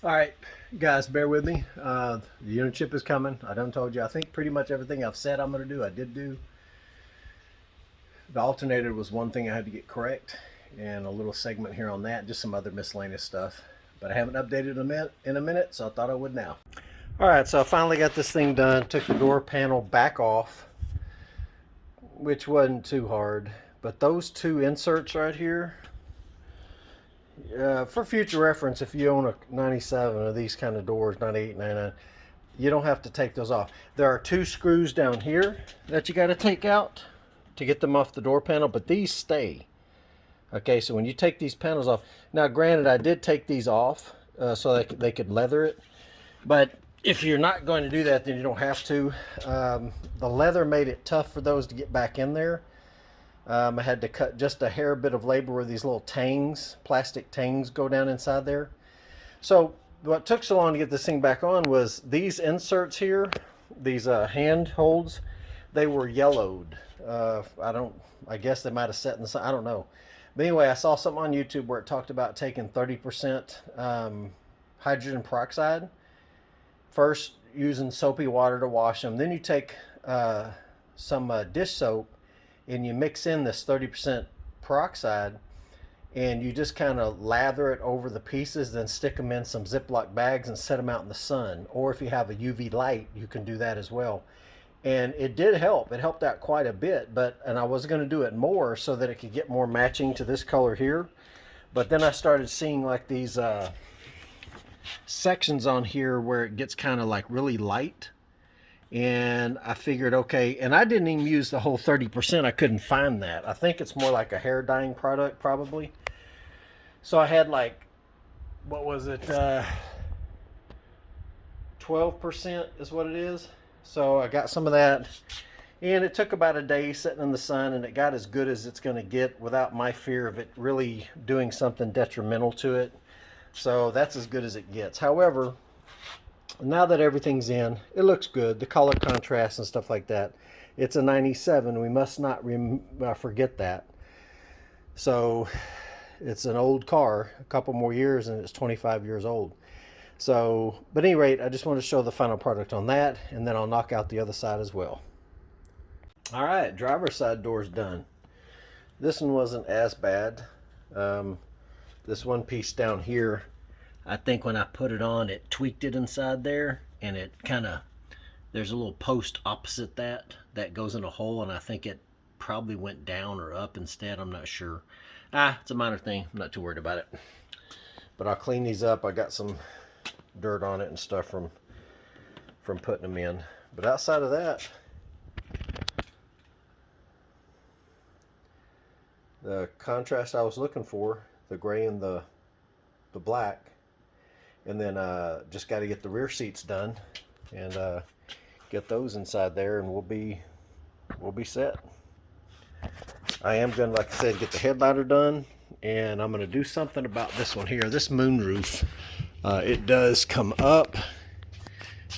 All right, guys, bear with me. The Unichip is coming. I done told you. I think pretty much everything I've said I'm going to do, I did do. The alternator was one thing I had to get correct, and a little segment here on that, just some other miscellaneous stuff. But I haven't updated in a minute, so I thought I would now. All right, so I finally got this thing done. Took the door panel back off, which wasn't too hard. But those two inserts right here, for future reference, if you own a 97 of these kind of doors, 98, 99, you don't have to take those off. There are two screws down here that you got to take out to get them off the door panel, but these stay. Okay, so when you take these panels off, now granted I did take these off so that they could leather it, but if you're not going to do that, then you don't have to. The leather made it tough for those to get back in there. I had to cut just a hair bit of labor where these little tangs, plastic tangs, go down inside there. So what took so long to get this thing back on was these inserts here, these hand holds, they were yellowed. I guess they might have set in the sun, I don't know. But anyway, I saw something on YouTube where it talked about taking 30% hydrogen peroxide, first using soapy water to wash them. Then you take some dish soap and you mix in this 30% peroxide and you just kind of lather it over the pieces, then stick them in some Ziploc bags and set them out in the sun. Or if you have a UV light, you can do that as well. And it did help. It helped out quite a bit, and I was going to do it more so that it could get more matching to this color here. But then I started seeing like these sections on here where it gets kind of like really light. And I figured, okay, and I didn't even use the whole 30%. I couldn't find that. I think it's more like a hair dyeing product probably. So I had like, what was it, 12% is what it is. So I got some of that, and it took about a day sitting in the sun, and it got as good as it's going to get without my fear of it really doing something detrimental to it. So that's as good as it gets. However, now that everything's in, it looks good. The color contrast and stuff like that. It's a 97. We must not forget that. So it's an old car, a couple more years, and it's 25 years old. So, but at any rate, I just want to show the final product on that, and then I'll knock out the other side as well. All right, driver's side door's done. This one wasn't as bad. This one piece down here, I think when I put it on, it tweaked it inside there, and it kind of, there's a little post opposite that goes in a hole, and I think it probably went down or up instead. I'm not sure. It's a minor thing. I'm not too worried about it. But I'll clean these up. I got some dirt on it and stuff from putting them in. But outside of that, the contrast I was looking for, the gray and the black, and then just got to get the rear seats done and get those inside there, and we'll be set. I am gonna, like I said, get the headliner done, and I'm gonna do something about this one here, this moonroof. It does come up,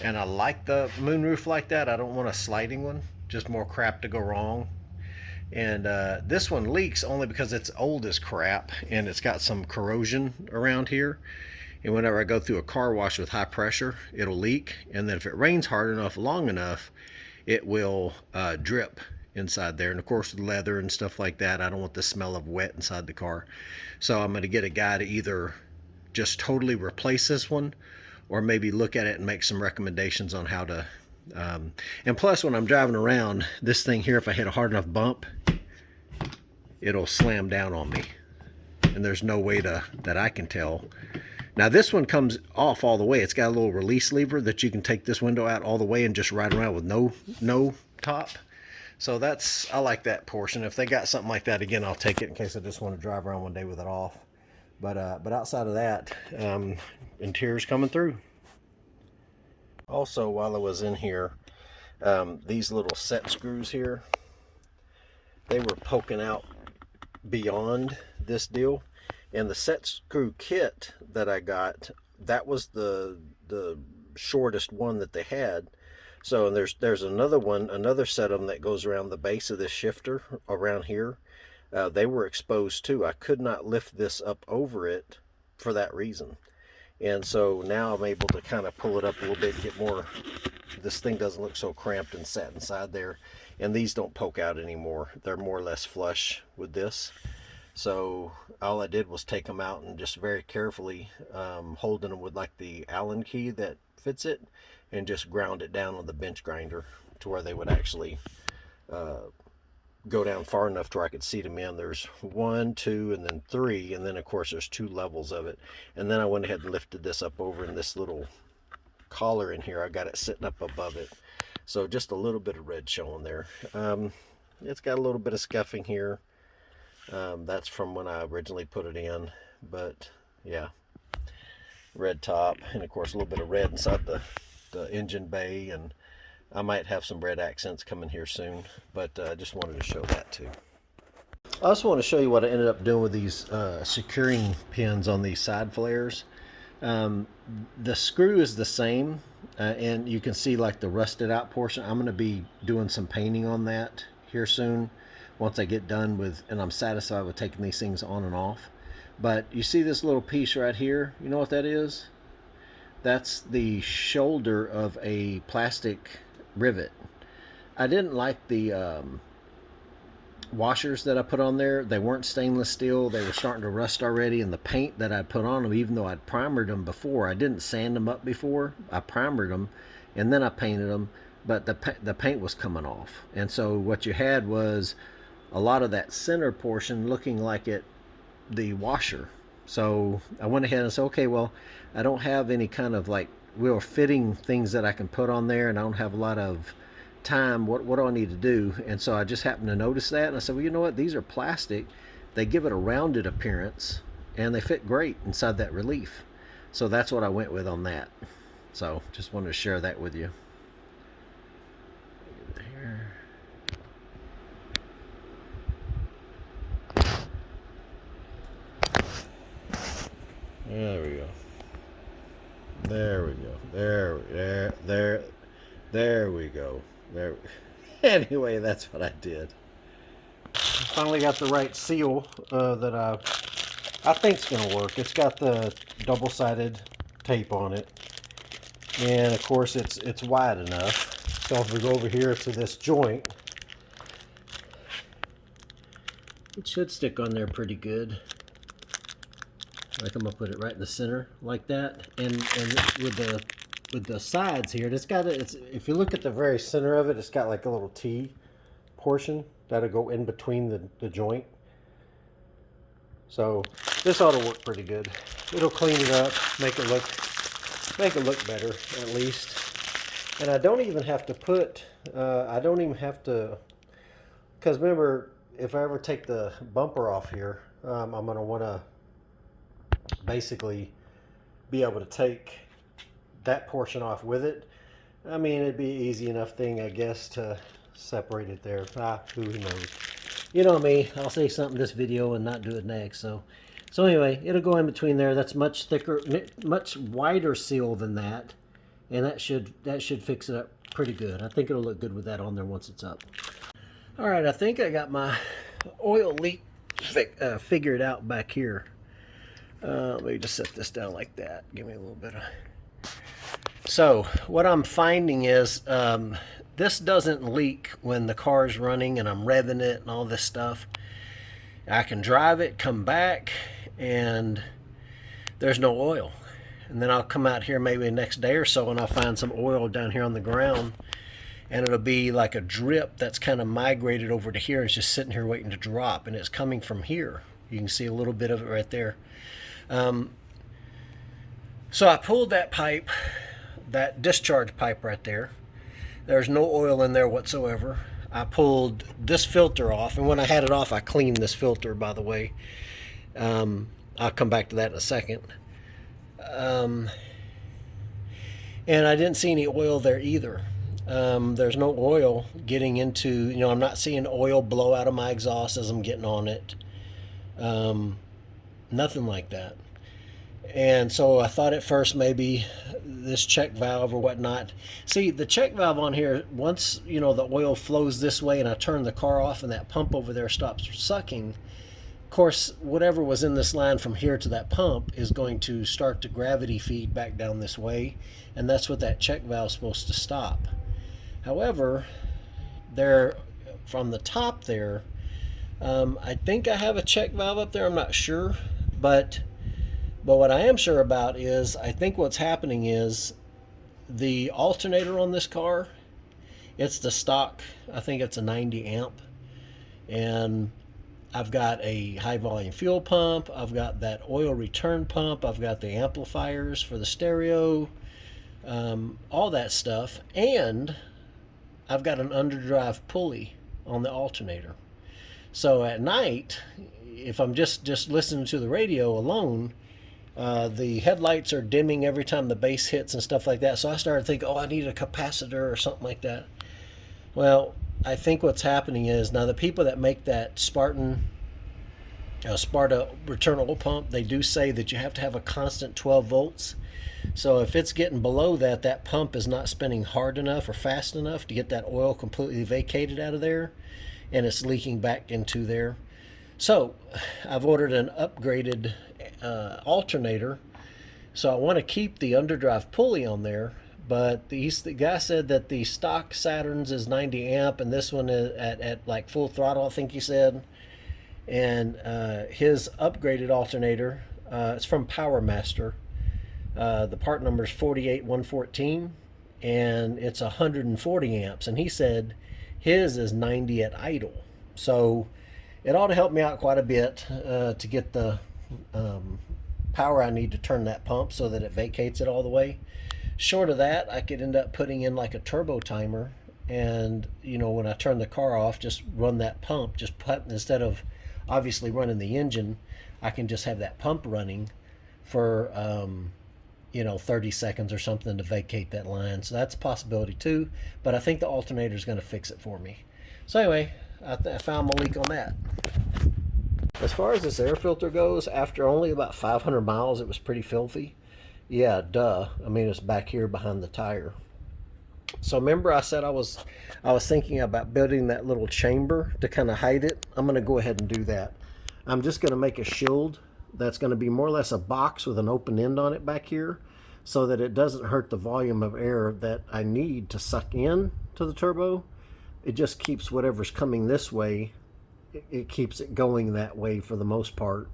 and I like the moonroof like that. I don't want a sliding one, just more crap to go wrong. And this one leaks only because it's old as crap, and it's got some corrosion around here. And whenever I go through a car wash with high pressure, it'll leak. And then if it rains hard enough, long enough, it will drip inside there. And of course, with leather and stuff like that, I don't want the smell of wet inside the car. So I'm going to get a guy to either just totally replace this one, or maybe look at it and make some recommendations on how to and plus, when I'm driving around, this thing here, if I hit a hard enough bump, it'll slam down on me, and there's no way that I can tell. Now this one comes off all the way. It's got a little release lever that you can take this window out all the way and just ride around with no top. So that's, I like that portion. If they got something like that, again, I'll take it in case I just want to drive around one day with it off. But outside of that, interior's coming through. Also, while I was in here, these little set screws here, they were poking out beyond this deal. And the set screw kit that I got, that was the shortest one that they had. So there's another one, another set of them that goes around the base of this shifter around here. They were exposed too. I could not lift this up over it for that reason. And so now I'm able to kind of pull it up a little bit, get more, this thing doesn't look so cramped and sat inside there. And these don't poke out anymore. They're more or less flush with this. So all I did was take them out and just very carefully, holding them with like the Allen key that fits it, and just ground it down with the bench grinder to where they would actually go down far enough to where I could seat them in. There's 1, 2, and then 3, and then of course there's 2 levels of it. And then I went ahead and lifted this up over in this little collar in here. I got it sitting up above it, so just a little bit of red showing there. It's got a little bit of scuffing here. That's from when I originally put it in, but yeah, red top, and of course a little bit of red inside the engine bay, and I might have some red accents coming here soon, but I just wanted to show that too. I also want to show you what I ended up doing with these securing pins on these side flares. The screw is the same, and you can see like the rusted out portion. I'm going to be doing some painting on that here soon once I get done with, and I'm satisfied with taking these things on and off. But you see this little piece right here? You know what that is? That's the shoulder of a plastic rivet. I didn't like the washers that I put on there. They weren't stainless steel. They were starting to rust already, and the paint that I put on them, even though I'd primered them before, I didn't sand them up before. I primered them and then I painted them, but the paint was coming off. And so what you had was a lot of that center portion looking like the washer. So I went ahead and said, okay, well, I don't have any kind of like real fitting things that I can put on there, and I don't have a lot of time. What do I need to do? And so I just happened to notice that, and I said, well, you know what, these are plastic, they give it a rounded appearance, and they fit great inside that relief. So that's what I went with on that. So just wanted to share that with you. There we go. There we go. There we go. There. Anyway, that's what I did. Finally got the right seal that I think's gonna work. It's got the double-sided tape on it, and of course it's wide enough. So if we go over here to this joint, it should stick on there pretty good. Like, I'm gonna put it right in the center like that, and with the sides here, if you look at the very center of it, it's got like a little T portion that'll go in between the joint. So this ought to work pretty good. It'll clean it up, make it look better at least. And I don't even have to put because remember, if I ever take the bumper off here, I'm gonna want to basically be able to take that portion off with it. I mean, it'd be an easy enough thing, I guess, to separate it there. Who knows? You know me, I'll say something this video and not do it next. So anyway, it'll go in between there. That's much thicker, much wider seal than that, and that should fix it up pretty good. I think it'll look good with that on there once it's up. All right, I think I got my oil leak figured out back here. Let me just set this down like that. Give me a little bit of... So what I'm finding is this doesn't leak when the car's running and I'm revving it and all this stuff. I can drive it, come back, and there's no oil. And then I'll come out here maybe the next day or so and I'll find some oil down here on the ground, and it'll be like a drip that's kind of migrated over to here. It's just sitting here waiting to drop, and it's coming from here. You can see a little bit of it right there. So I pulled that pipe, that discharge pipe right there. There's no oil in there whatsoever. I pulled this filter off, and when I had it off, I cleaned this filter, by the way. I'll come back to that in a second. And I didn't see any oil there either. There's no oil getting into, I'm not seeing oil blow out of my exhaust as I'm getting on it. Nothing like that. And so I thought at first maybe this check valve or whatnot. See, the check valve on here, once the oil flows this way and I turn the car off and that pump over there stops sucking, Of course, whatever was in this line from here to that pump is going to start to gravity feed back down this way, and that's what that check valve is supposed to stop. However, there from the top there, I think I have a check valve up there. I'm not sure, but what I am sure about is I think what's happening is the alternator on this car, it's the stock, I think it's a 90 amp, and I've got a high volume fuel pump, I've got that oil return pump, I've got the amplifiers for the stereo, all that stuff, and I've got an underdrive pulley on the alternator. So at night, if I'm just listening to the radio alone, the headlights are dimming every time the bass hits and stuff like that. So I started thinking, oh, I need a capacitor or something like that. Well, I think what's happening is now the people that make that Sparta return oil pump, they do say that you have to have a constant 12 volts. So if it's getting below that, that pump is not spinning hard enough or fast enough to get that oil completely vacated out of there, and it's leaking back into there. So I've ordered an upgraded alternator. So I want to keep the underdrive pulley on there, but the guy said that the stock Saturn's is 90 amp and this one is at like full throttle, I think he said. And his upgraded alternator, it's from Power Master. The part number is 48114 and it's 140 amps, and he said his is 90 at idle. So it ought to help me out quite a bit to get the power I need to turn that pump so that it vacates it all the way. Short of that, I could end up putting in like a turbo timer, and you know, when I turn the car off, just run that pump, instead of obviously running the engine, I can just have that pump running for 30 seconds or something to vacate that line. So that's a possibility too, but I think the alternator is going to fix it for me. So anyway, I found my leak on that. As far as this air filter goes, after only about 500 miles, it was pretty filthy. Yeah, duh. I mean, it's back here behind the tire. So remember I said I was thinking about building that little chamber to kind of hide it. I'm going to go ahead and do that. I'm just going to make a shield that's going to be more or less a box with an open end on it back here, so that it doesn't hurt the volume of air that I need to suck in to the turbo. It just keeps whatever's coming this way, it keeps it going that way for the most part.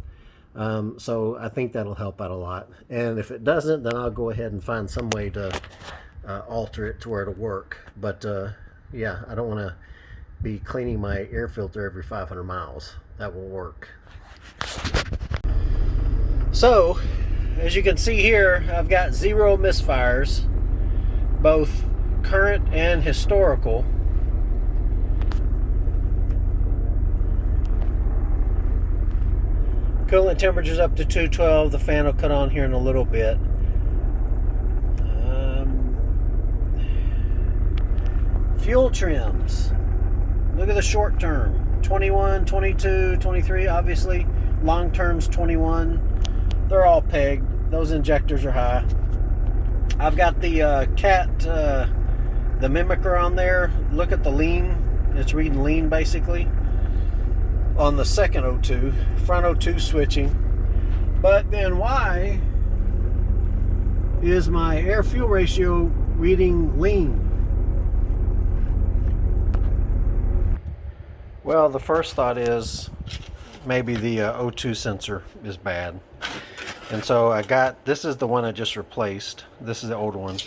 So I think that'll help out a lot. And if it doesn't, then I'll go ahead and find some way to alter it to where it'll work. But yeah, I don't want to be cleaning my air filter every 500 miles. That won't work. So as you can see here, I've got 0 misfires, both current and historical. Coolant temperature's up to 212. The fan will cut on here in a little bit. Fuel trims. Look at the short term. 21, 22, 23, obviously. Long term's 21. They're all pegged. Those injectors are high. I've got the cat, the mimicker on there. Look at the lean. It's reading lean basically on the second O2. Front O2 switching. But then why is my air fuel ratio reading lean? Well, the first thought is maybe the O2 sensor is bad. And so I got, this is the one I just replaced. This is the old one.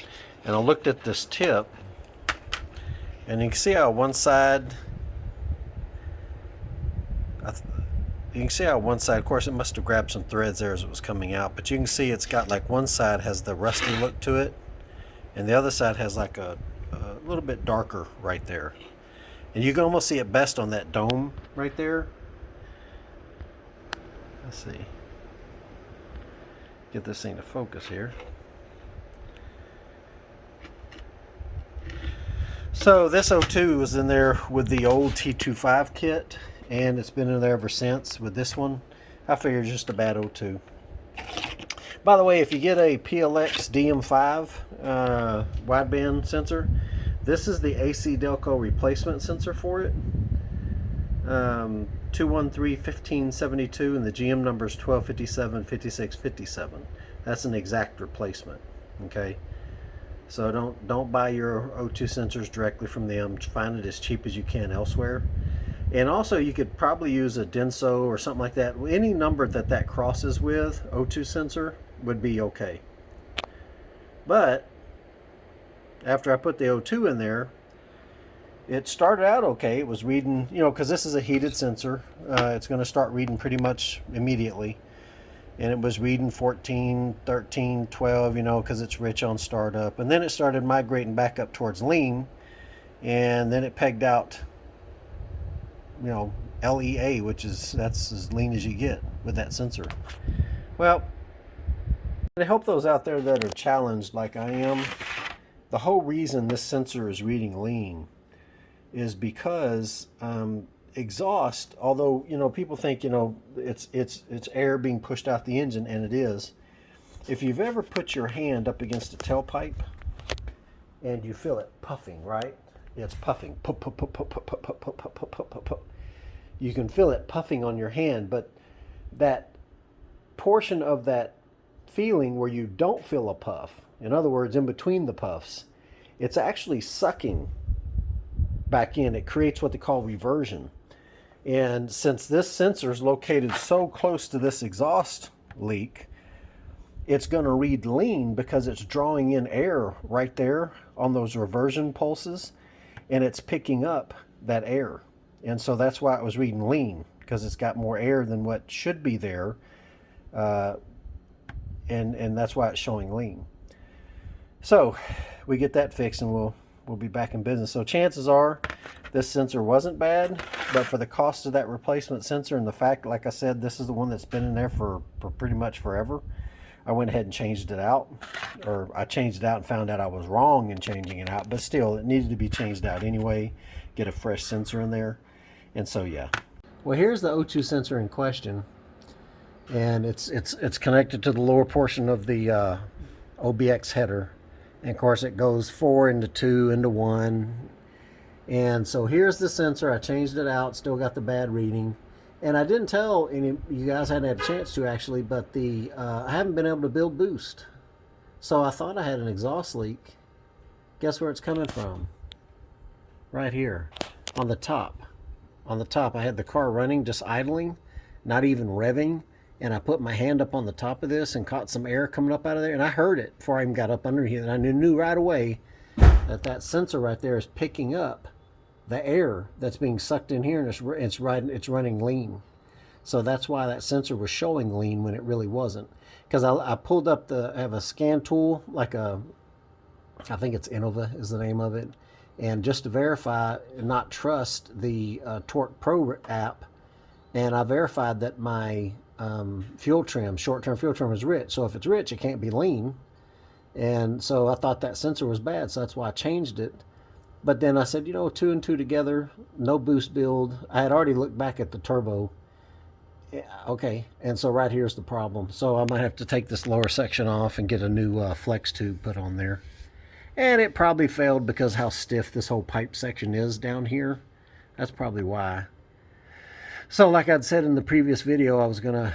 And I looked at this tip, and you can see how one side, of course it must have grabbed some threads there as it was coming out, but you can see it's got like one side has the rusty look to it, and the other side has like a little bit darker right there. And you can almost see it best on that dome right there. Let's see. Get this thing to focus here. So this O2 was in there with the old T25 kit, and it's been in there ever since with this one. I figured just a bad O2. By the way, if you get a PLX DM5 wideband sensor, this is the AC Delco replacement sensor for it. 213-1572, and the GM number is 1257-5657. That's an exact replacement. Okay, so don't buy your O2 sensors directly from them. Find it as cheap as you can elsewhere. And also, you could probably use a Denso or something like that. Any number that crosses with O2 sensor would be okay. But after I put the O2 in there, it started out okay. It was reading, you know, because this is a heated sensor. It's going to start reading pretty much immediately. And it was reading 14, 13, 12, you know, because it's rich on startup. And then it started migrating back up towards lean. And then it pegged out, you know, LEA, that's as lean as you get with that sensor. Well, to help those out there that are challenged like I am, the whole reason this sensor is reading lean is because exhaust, although, you know, people think, you know, it's air being pushed out the engine, and it is. If you've ever put your hand up against a tailpipe and you feel it puffing, right? It's puffing. Puff, puff, puff, puff, puff, puff, puff, puff, puff, puff, puff, puff. You can feel it puffing on your hand, but that portion of that feeling where you don't feel a puff, in other words, in between the puffs, it's actually sucking back in. It creates what they call reversion. And since this sensor is located so close to this exhaust leak, it's going to read lean because it's drawing in air right there on those reversion pulses, and it's picking up that air. And so that's why it was reading lean, because it's got more air than what should be there, and that's why it's showing lean. So we get that fixed and we'll be back in business. So chances are this sensor wasn't bad, but for the cost of that replacement sensor and the fact, like I said, this is the one that's been in there for pretty much forever, I went ahead and changed it out. Or I changed it out and found out I was wrong in changing it out, but still it needed to be changed out anyway. Get a fresh sensor in there. And so yeah. Well, here's the O2 sensor in question, and it's connected to the lower portion of the OBX header. And of course it goes 4 into 2 into 1. And so here's the sensor. I changed it out, still got the bad reading. And I didn't tell any, you guys hadn't had a chance to actually, but I haven't been able to build boost. So I thought I had an exhaust leak. Guess where it's coming from? Right here, on the top. On the top, I had the car running, just idling, not even revving. And I put my hand up on the top of this and caught some air coming up out of there. And I heard it before I even got up under here. And I knew right away that that sensor right there is picking up the air that's being sucked in here, and it's running lean. So that's why that sensor was showing lean when it really wasn't. Because I pulled up I have a scan tool, like I think it's Innova is the name of it. And just to verify and not trust the Torque Pro app, and I verified that my fuel trim, short-term fuel trim, is rich. So if it's rich, it can't be lean. And so I thought that sensor was bad, so that's why I changed it. But then I said, you know, 2 and 2 together, no boost build. I had already looked back at the turbo. Yeah, okay, and so right here's the problem. So I might have to take this lower section off and get a new flex tube put on there. And it probably failed because how stiff this whole pipe section is down here. That's probably why. So like I'd said in the previous video, I was going to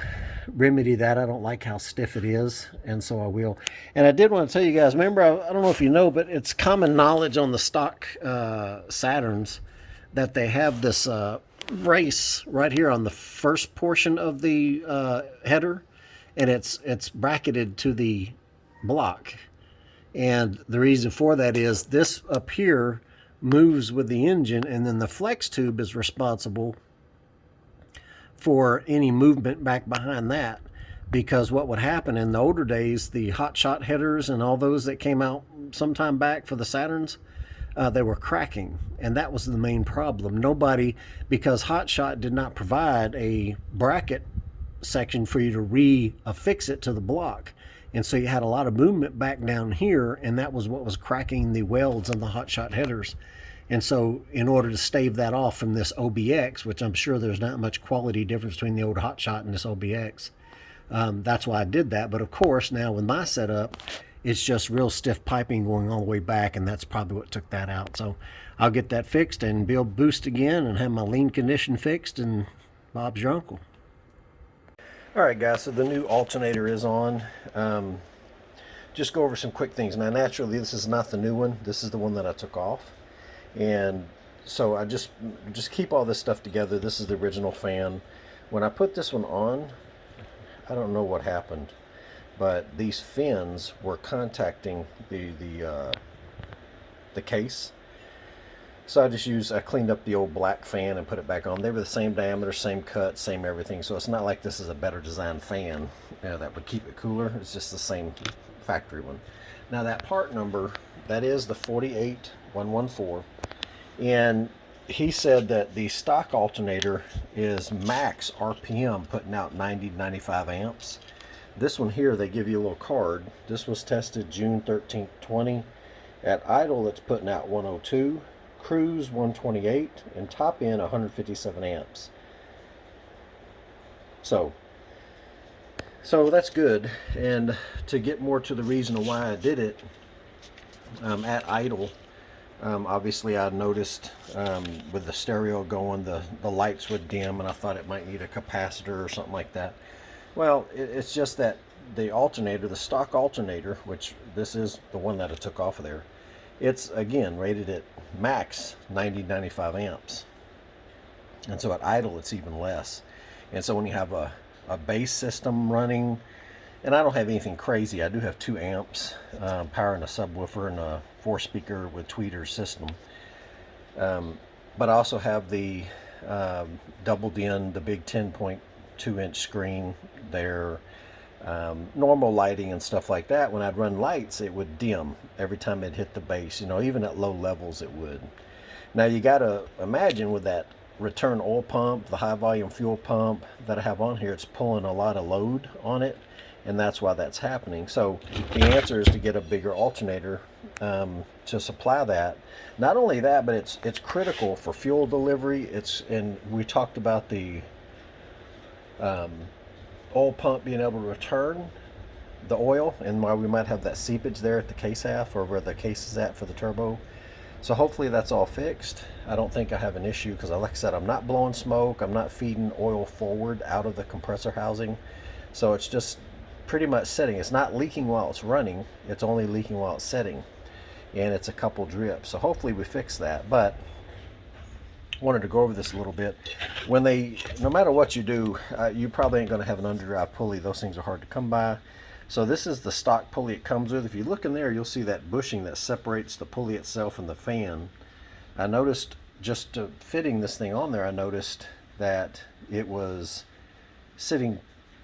remedy that. I don't like how stiff it is, and so I will. And I did want to tell you guys, remember, I don't know if you know, but it's common knowledge on the stock Saturns that they have this brace right here on the first portion of the header, and it's bracketed to the block. And the reason for that is this up here moves with the engine, and then the flex tube is responsible for any movement back behind that. Because what would happen in the older days, the hot shot headers and all those that came out sometime back for the Saturns, they were cracking, and that was the main problem. Nobody, because hot shot did not provide a bracket section for you to re-affix it to the block, and so you had a lot of movement back down here, and that was what was cracking the welds on the hot shot headers. And so in order to stave that off from this OBX, which I'm sure there's not much quality difference between the old hot shot and this OBX, that's why I did that. But of course, now with my setup, it's just real stiff piping going all the way back, and that's probably what took that out. So I'll get that fixed and build boost again and have my lean condition fixed, and Bob's your uncle. Alright guys, so the new alternator is on. Just go over some quick things. Now naturally this is not the new one, this is the one that I took off. And so I just keep all this stuff together. This is the original fan. When I put this one on, I don't know what happened, but these fins were contacting the case. So I cleaned up the old black fan and put it back on. They were the same diameter, same cut, same everything. So it's not like this is a better designed fan, that would keep it cooler. It's just the same factory one. Now that part number, that is the 48114. And he said that the stock alternator is max RPM, putting out 90 to 95 amps. This one here, they give you a little card. This was tested June 13th, 20. At idle, it's putting out 102. Cruise 128, and top end 157 amps. So that's good. And to get more to the reason of why I did it, at idle, obviously I noticed with the stereo going, the lights would dim, and I thought it might need a capacitor or something like that. Well, it's just that the alternator, the stock alternator, which this is the one that I took off of there, it's again rated at max 90-95 amps, and so at idle it's even less. And so when you have a bass system running, and I don't have anything crazy, I do have 2 amps powering a subwoofer and a 4-speaker with tweeter system, but I also have the doubled in the big 10.2-inch screen there. Normal lighting and stuff like that, when I'd run lights, it would dim every time it hit the bass. Even at low levels it would. Now you got to imagine with that return oil pump, the high volume fuel pump that I have on here, it's pulling a lot of load on it, and that's why that's happening. So the answer is to get a bigger alternator to supply that. Not only that, but it's critical for fuel delivery. And we talked about the oil pump being able to return the oil, and why we might have that seepage there at the case half, or where the case is at for the turbo. So hopefully that's all fixed. I don't think I have an issue, because like I said, I'm not blowing smoke, I'm not feeding oil forward out of the compressor housing, so it's just pretty much setting. It's not leaking while it's running, it's only leaking while it's setting, and it's a couple drips. So hopefully we fix that. But wanted to go over this a little bit. No matter what you do, you probably ain't going to have an underdrive pulley. Those things are hard to come by. So this is the stock pulley it comes with. If you look in there, you'll see that bushing that separates the pulley itself and the fan. I noticed, just fitting this thing on there, I noticed that it was sitting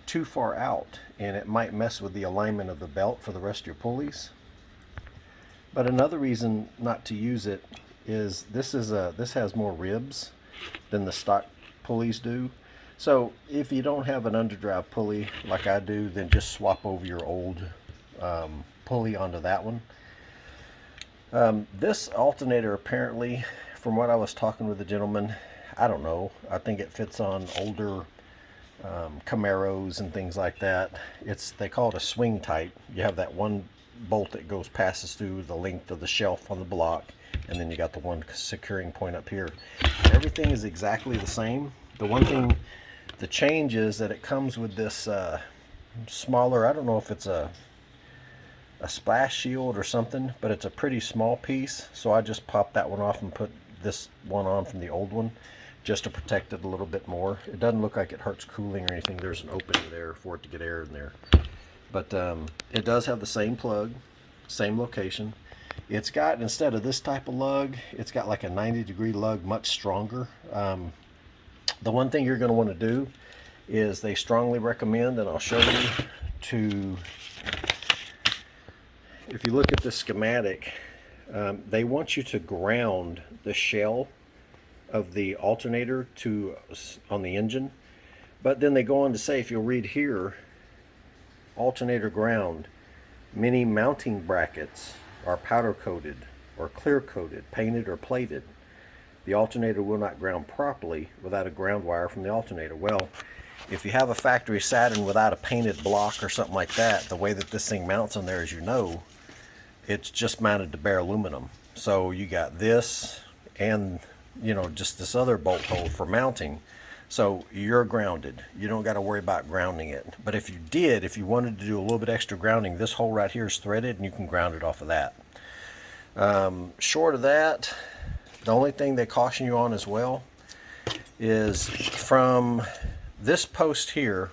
too far out, and it might mess with the alignment of the belt for the rest of your pulleys. But another reason not to use it is this has more ribs than the stock pulleys do. So if you don't have an underdrive pulley like I do, then just swap over your old pulley onto that one. This alternator, apparently, from what I was talking with the gentleman, I don't know, I think it fits on older Camaros and things like that. They call it a swing type. You have that one bolt that passes through the length of the shelf on the block, and then you got the one securing point up here. Everything is exactly the same. The one thing, the change is that it comes with this smaller, I don't know if it's a splash shield or something, but it's a pretty small piece. So I just popped that one off and put this one on from the old one, just to protect it a little bit more. It doesn't look like it hurts cooling or anything. There's an opening there for it to get air in there. But it does have the same plug, same location. It's got, instead of this type of lug, it's got like a 90-degree lug, much stronger. The one thing you're going to want to do is they strongly recommend, and I'll show you, if you look at the schematic, they want you to ground the shell of the alternator on the engine. But then they go on to say, if you'll read here, alternator ground, many mounting brackets are powder coated or clear coated, painted or plated. The alternator will not ground properly without a ground wire from the alternator. Well, if you have a factory Saturn without a painted block or something like that, the way that this thing mounts on there, as you know, it's just mounted to bare aluminum. So you got this and, just this other bolt hole for mounting. So you're grounded. You don't got to worry about grounding it. But if you wanted to do a little bit extra grounding, this hole right here is threaded and you can ground it off of that. Short of that, the only thing they caution you on as well is from this post here,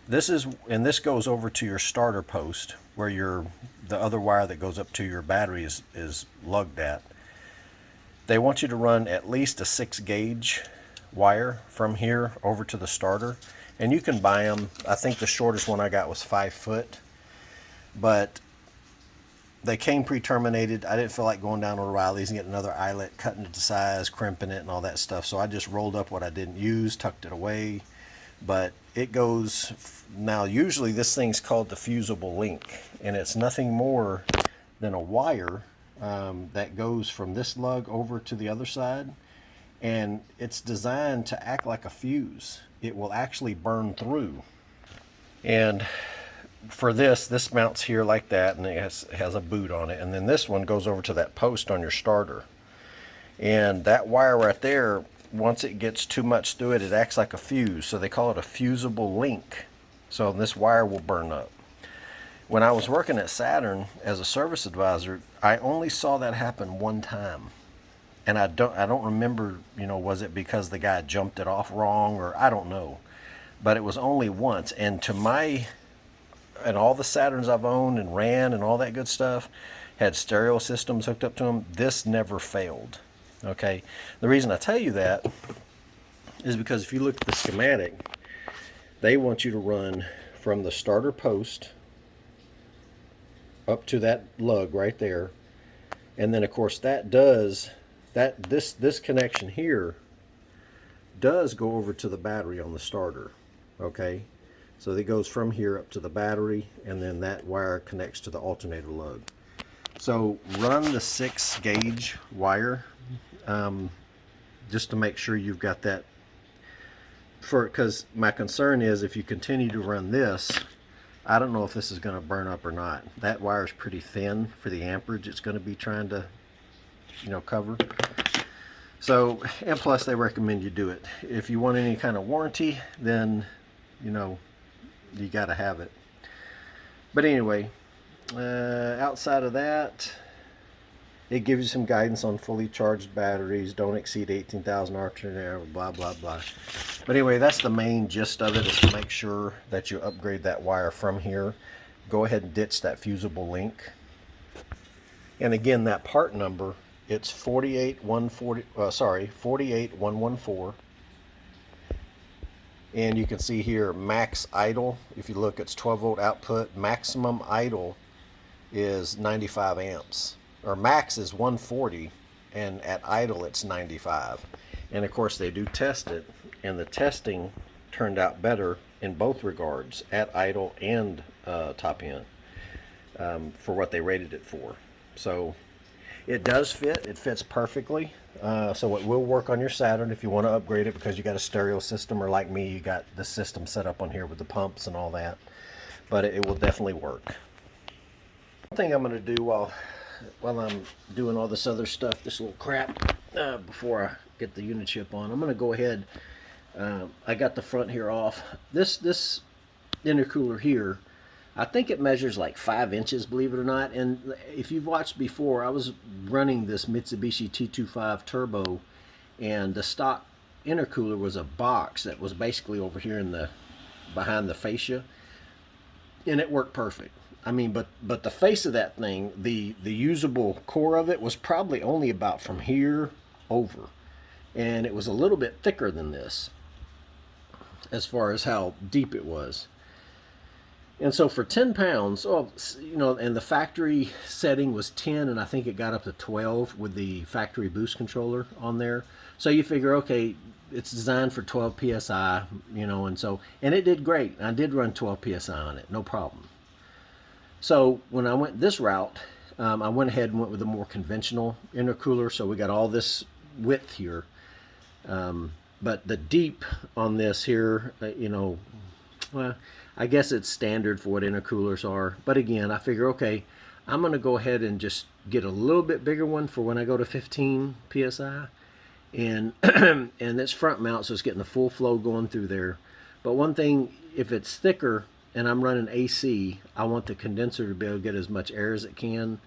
this goes over to your starter post where the other wire that goes up to your battery is lugged at. They want you to run at least a 6-gauge wire from here over to the starter, and you can buy them. I think the shortest one I got was 5 foot, but they came pre-terminated. I didn't feel like going down to O'Reilly's and getting another eyelet, cutting it to size, crimping it and all that stuff, so I just rolled up what I didn't use, tucked it away. But it goes, now usually this thing's called the fusible link, and it's nothing more than a wire that goes from this lug over to the other side, and it's designed to act like a fuse. It will actually burn through. And for this mounts here like that, and it has a boot on it, and then this one goes over to that post on your starter. And that wire right there, once it gets too much through it, it acts like a fuse, so they call it a fusible link. So this wire will burn up. When I was working at Saturn as a service advisor, I only saw that happen one time. And I don't remember, was it because the guy jumped it off wrong, or I don't know. But it was only once. And and all the Saturns I've owned and ran and all that good stuff had stereo systems hooked up to them. This never failed. Okay. The reason I tell you that is because if you look at the schematic, they want you to run from the starter post up to that lug right there, and then of course this connection here does go over to the battery on the starter. Okay, so it goes from here up to the battery, and then that wire connects to the alternator lug. So run the 6-gauge wire just to make sure you've got that, because my concern is if you continue to run this, I don't know if this is going to burn up or not. That wire is pretty thin for the amperage it's going to be trying to cover. So, and plus they recommend you do it. If you want any kind of warranty, then you got to have it. But anyway, outside of that, it gives you some guidance on fully charged batteries. Don't exceed 18,000 alternator, blah blah blah. But anyway, that's the main gist of it, is to make sure that you upgrade that wire from here. Go ahead and ditch that fusible link. And again, that part number, it's 48114. And you can see here max idle. If you look, it's 12-volt output. Maximum idle is 95 amps. Or max is 140, and at idle it's 95. And of course they do test it, and the testing turned out better in both regards, at idle and top end, for what they rated it for. So it does fit. It fits perfectly. So it will work on your Saturn if you want to upgrade it, because you got a stereo system, or like me, you got the system set up on here with the pumps and all that. But it will definitely work. One thing I'm going to do while I'm doing all this other stuff, this little crap, before I get the Unichip on, I'm going to go ahead. I got the front here off. This intercooler here, I think it measures like 5 inches, believe it or not. And if you've watched before, I was running this Mitsubishi T25 Turbo, and the stock intercooler was a box that was basically over here behind the fascia, and it worked perfect. I mean, but the face of that thing, the usable core of it was probably only about from here over, and it was a little bit thicker than this as far as how deep it was. And so for 10 pounds, and the factory setting was 10, and I think it got up to 12 with the factory boost controller on there. So you figure, okay, it's designed for 12 psi, and it did great. I did run 12 psi on it, no problem. So when I went this route, I went ahead and went with a more conventional intercooler. So we got all this width here, but the deep on this here, well, I guess it's standard for what intercoolers are. But again, I figure, okay, I'm going to go ahead and just get a little bit bigger one for when I go to 15 psi. and and it's front mount, so it's getting the full flow going through there. But one thing, if it's thicker and I'm running AC, I want the condenser to be able to get as much air as it can,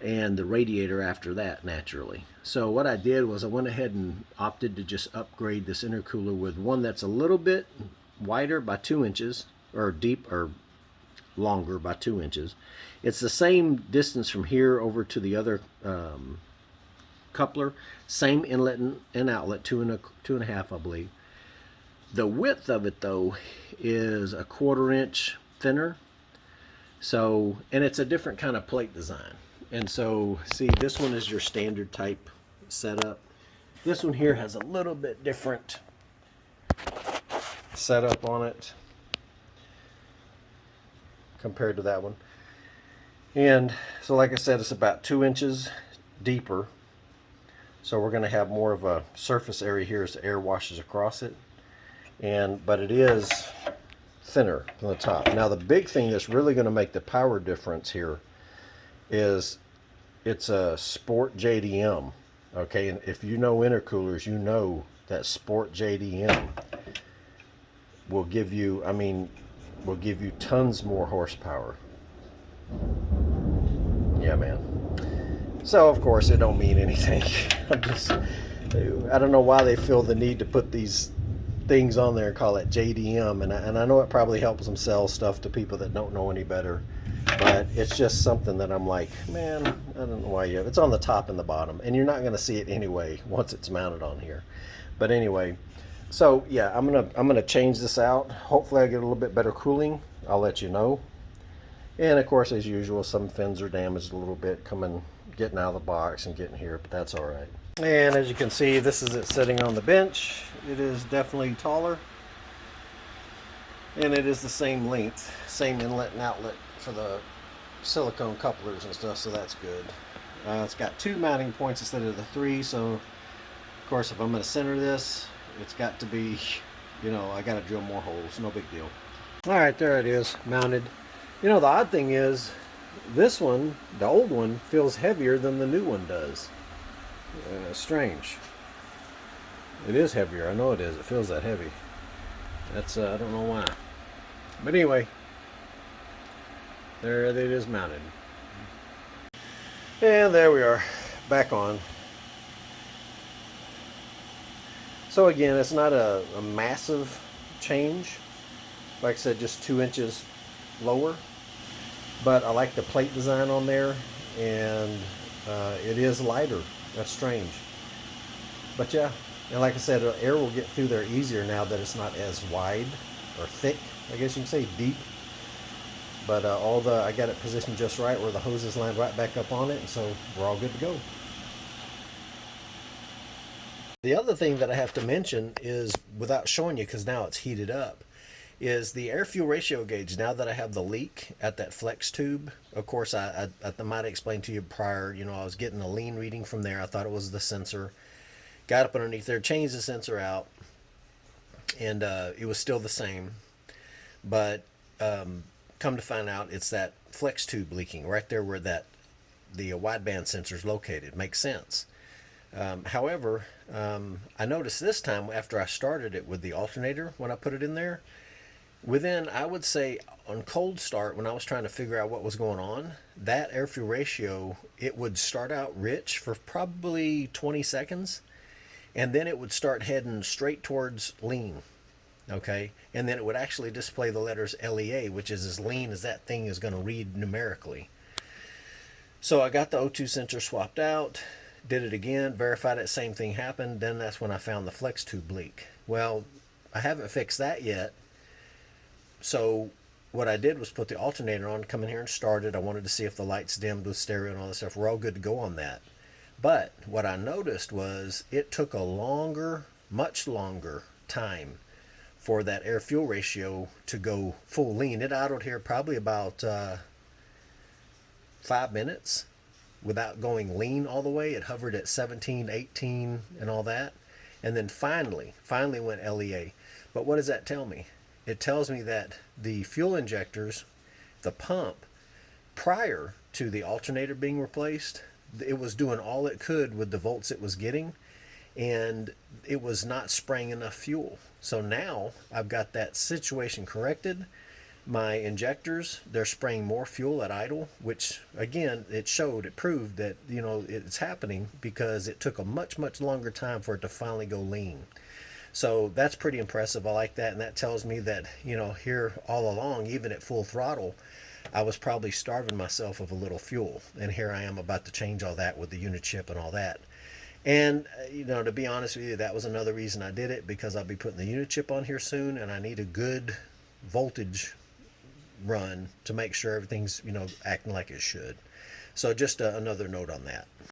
and the radiator after that, naturally. So what I did was I went ahead and opted to just upgrade this intercooler with one that's a little bit wider by 2 inches, or deep, or longer by 2 inches. It's the same distance from here over to the other coupler, same inlet and outlet, 2.5, I believe. The width of it though is a 1/4 inch thinner. So, and it's a different kind of plate design. And so, see, this one is your standard type setup. This one here has a little bit different setup on it compared to that one. And so, like I said, it's about 2 inches deeper. So we're going to have more of a surface area here as the air washes across it. But it is thinner from the top. Now the big thing that's really going to make the power difference here is it's a Sport JDM. Okay, and if you know intercoolers, you know that Sport JDM will give you, will give you tons more horsepower. Yeah, man. So of course it don't mean anything. I don't know why they feel the need to put these things on there and call it JDM, and I know it probably helps them sell stuff to people that don't know any better, but it's just something that I'm like, man, I don't know why you have it's on the top and the bottom, and you're not going to see it anyway once it's mounted on here. But anyway, so yeah, I'm gonna change this out. Hopefully I get a little bit better cooling. I'll let you know. And of course, as usual, some fins are damaged a little bit getting out of the box and getting here, but that's all right. And as you can see, this is it sitting on the bench. It is definitely taller, and it is the same length, same inlet and outlet for the silicone couplers and stuff, so that's good. It's got 2 mounting points instead of the 3, so of course if I'm going to center this, it's got to be, I got to drill more holes, no big deal. Alright, there it is, mounted. The odd thing is, this one, the old one, feels heavier than the new one does. Strange. It is heavier, I know it is. It feels that heavy. That's I don't know why. But anyway, there it is mounted. And there we are, back on. So again, it's not a massive change. Like I said, just 2 inches lower. But I like the plate design on there, and it is lighter. That's strange. But yeah, and like I said, air will get through there easier now that it's not as wide or thick, I guess you can say, deep. But I got it positioned just right where the hoses lined right back up on it, and so we're all good to go. The other thing that I have to mention is, without showing you because now it's heated up, is the air-fuel ratio gauge. Now that I have the leak at that flex tube, of course, I might have explained to you prior, I was getting a lean reading from there. I thought it was the sensor. Got up underneath there, changed the sensor out, and it was still the same. But come to find out, it's that flex tube leaking right there where the wideband sensor is located. Makes sense. However, I noticed this time after I started it with the alternator, when I put it in there, within, I would say, on cold start, when I was trying to figure out what was going on, that air-fuel ratio, it would start out rich for probably 20 seconds, and then it would start heading straight towards lean, okay? And then it would actually display the letters LEA, which is as lean as that thing is going to read numerically. So I got the O2 sensor swapped out, did it again, verified it, same thing happened, then that's when I found the flex tube leak. Well, I haven't fixed that yet. So what I did was put the alternator on, come in here and start it. I wanted to see if the lights dimmed with stereo and all this stuff. We're all good to go on that. But what I noticed was it took a much longer time for that air-fuel ratio to go full lean. It idled here probably about 5 minutes without going lean all the way. It hovered at 17, 18 and all that. And then finally went LEA. But what does that tell me? It tells me that the fuel injectors, the pump, prior to the alternator being replaced, it was doing all it could with the volts it was getting, and it was not spraying enough fuel. So now I've got that situation corrected. My injectors, they're spraying more fuel at idle, which again, it proved that, you know, it's happening because it took a much longer time for it to finally go lean. So that's pretty impressive. I like that. And that tells me that, you know, here all along, even at full throttle, I was probably starving myself of a little fuel. And here I am about to change all that with the Unichip and all that. And, you know, to be honest with you, that was another reason I did it, because I'll be putting the Unichip on here soon, and I need a good voltage run to make sure everything's, you know, acting like it should. So just another note on that.